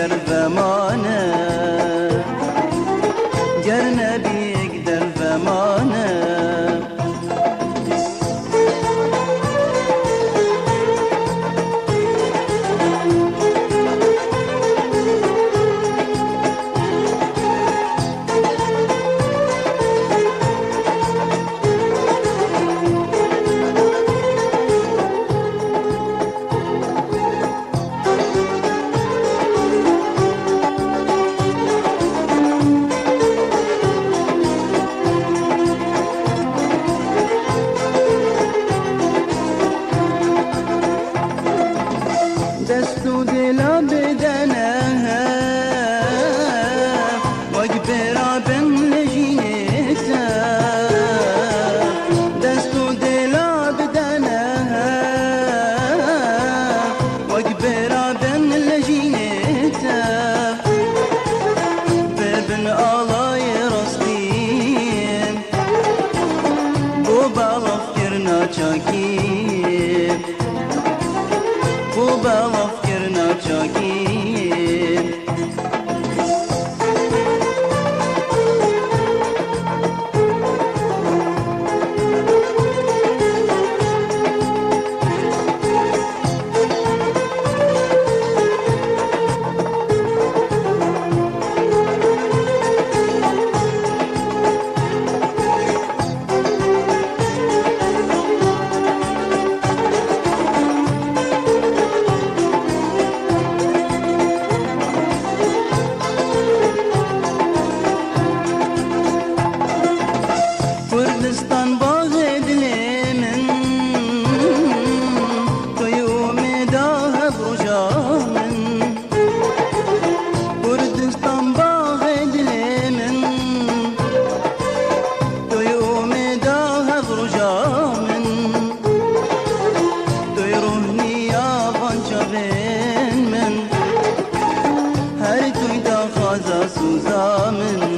يقدر زمانه گر نبی يقدر زمانه دستو دلا بدنها وقبرا بن لجينتا دستو دلا بدنها وقبرا بن لجينتا بابن الله رصدين بوبا لفكرنا شاكين بوبا لفكرنا شاكين كردستان باغ دلي من طيوم داها برجا من كردستان باغ دلي من طيوم داها برجا من طيروني يا بانشا بين من هر توي دا خازا سوزا من